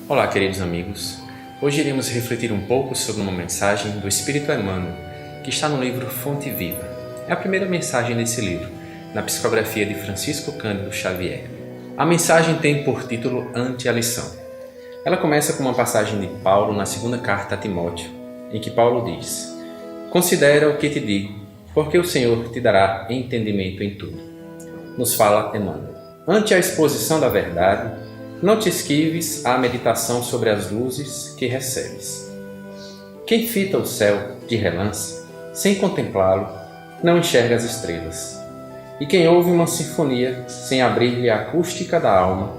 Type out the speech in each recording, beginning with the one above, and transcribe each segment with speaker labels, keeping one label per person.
Speaker 1: Olá, queridos amigos. Hoje iremos refletir um pouco sobre uma mensagem do Espírito Emmanuel, que está no livro Fonte Viva. É a primeira mensagem desse livro, na psicografia de Francisco Cândido Xavier. A mensagem tem por título Ante a Lição. Ela começa com uma passagem de Paulo na segunda carta a Timóteo, em que Paulo diz: Considera o que te digo, porque o Senhor te dará entendimento em tudo. Nos fala Emmanuel. Ante a exposição da verdade, não te esquives à meditação sobre as luzes que recebes. Quem fita o céu de relance, sem contemplá-lo, não enxerga as estrelas. E quem ouve uma sinfonia, sem abrir-lhe a acústica da alma,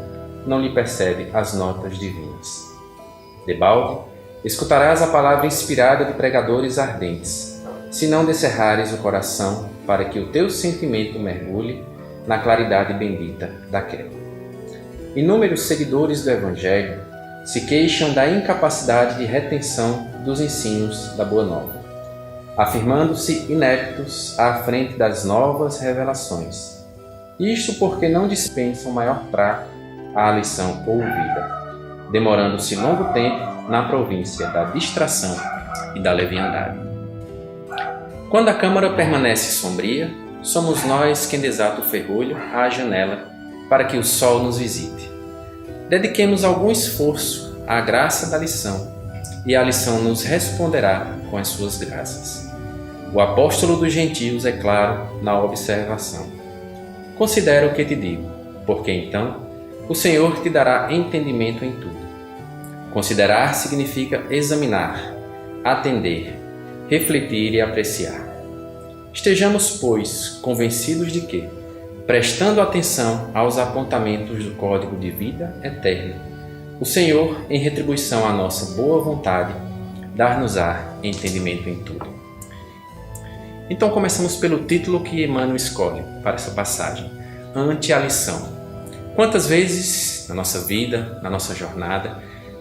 Speaker 1: não lhe percebe as notas divinas. Debalde, escutarás a palavra inspirada de pregadores ardentes, se não descerrares o coração para que o teu sentimento mergulhe na claridade bendita daquela. Inúmeros seguidores do Evangelho se queixam da incapacidade de retenção dos ensinos da Boa Nova, afirmando-se ineptos à frente das novas revelações. Isto porque não dispensam maior trato à lição ouvida, demorando-se longo tempo na província da distração e da leviandade. Quando a câmara permanece sombria, somos nós quem desata o ferrolho à janela para que o sol nos visite. Dediquemos algum esforço à graça da lição, e a lição nos responderá com as suas graças. O apóstolo dos gentios é claro na observação. Considera o que te digo, porque então o Senhor te dará entendimento em tudo. Considerar significa examinar, atender, refletir e apreciar. Estejamos, pois, convencidos de que, prestando atenção aos apontamentos do Código de Vida Eterna, o Senhor, em retribuição à nossa boa vontade, dar-nos-á entendimento em tudo. Então começamos pelo título que Emmanuel escolhe para essa passagem, Ante a Lição. Quantas vezes na nossa vida, na nossa jornada,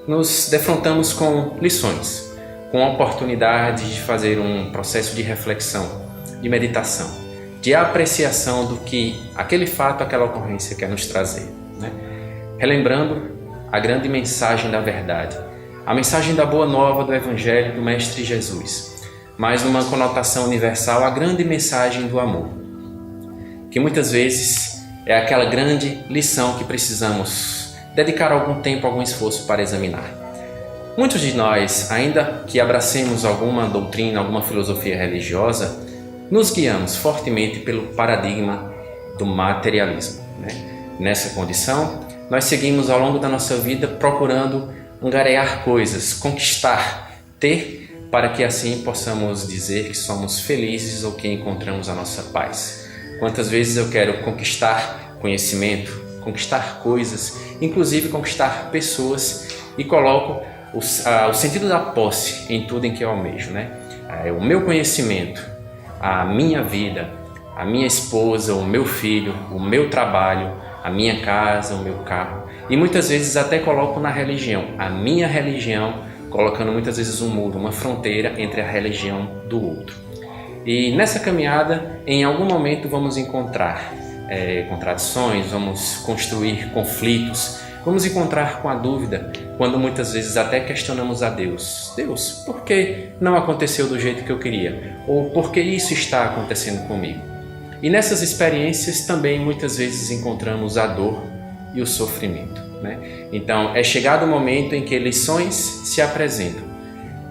Speaker 1: nos defrontamos com lições, com a oportunidade de fazer um processo de reflexão, de meditação, de apreciação do que aquele fato, aquela ocorrência quer nos trazer, né? Relembrando a grande mensagem da verdade, a mensagem da Boa Nova do Evangelho do Mestre Jesus, mas numa conotação universal, a grande mensagem do amor, que muitas vezes é aquela grande lição que precisamos dedicar algum tempo, algum esforço para examinar. Muitos de nós, ainda que abracemos alguma doutrina, alguma filosofia religiosa, nos guiamos fortemente pelo paradigma do materialismo, né? Nessa condição, nós seguimos ao longo da nossa vida procurando angariar coisas, conquistar, ter, para que assim possamos dizer que somos felizes ou que encontramos a nossa paz. Quantas vezes eu quero conquistar conhecimento, conquistar coisas, inclusive conquistar pessoas, e coloco o sentido da posse em tudo em que eu almejo, né? O meu conhecimento, a minha vida, a minha esposa, o meu filho, o meu trabalho, a minha casa, o meu carro. E muitas vezes até coloco na religião, a minha religião, colocando muitas vezes um muro, uma fronteira entre a religião do outro. E nessa caminhada, em algum momento vamos encontrar contradições, vamos construir conflitos, vamos encontrar com a dúvida, quando muitas vezes até questionamos a Deus. Deus, por que não aconteceu do jeito que eu queria? Ou por que isso está acontecendo comigo? E nessas experiências também muitas vezes encontramos a dor e o sofrimento, né? Então é chegado o momento em que lições se apresentam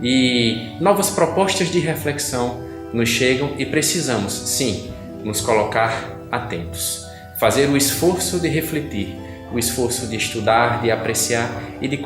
Speaker 1: e novas propostas de reflexão nos chegam e precisamos, sim, nos colocar atentos, fazer o esforço de refletir, o esforço de estudar, de apreciar e de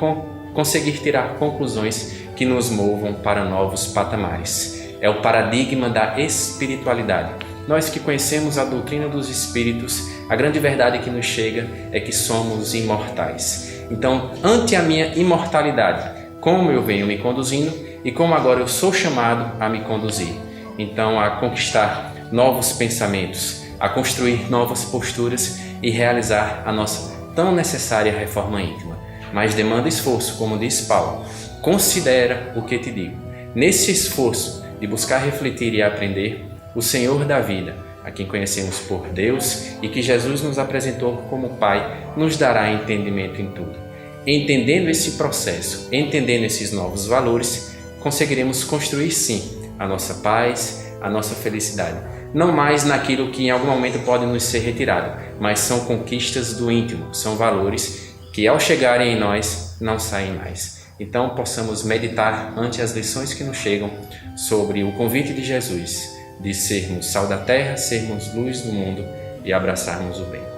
Speaker 1: conseguir tirar conclusões que nos movam para novos patamares. É o paradigma da espiritualidade. Nós que conhecemos a doutrina dos espíritos, a grande verdade que nos chega é que somos imortais. Então, ante a minha imortalidade, como eu venho me conduzindo e como agora eu sou chamado a me conduzir. Então, a conquistar novos pensamentos, a construir novas posturas e realizar a nossa tão necessária reforma íntima, mas demanda esforço, como diz Paulo. Considera o que te digo. Nesse esforço de buscar refletir e aprender, o Senhor da vida, a quem conhecemos por Deus e que Jesus nos apresentou como Pai, nos dará entendimento em tudo. entendendo esse processo, entendendo esses novos valores, conseguiremos construir sim a nossa paz, a nossa felicidade. Não mais naquilo que em algum momento pode nos ser retirado, mas são conquistas do íntimo, são valores que ao chegarem em nós não saem mais. Então possamos meditar ante as lições que nos chegam sobre o convite de Jesus de sermos sal da terra, sermos luz do mundo e abraçarmos o bem.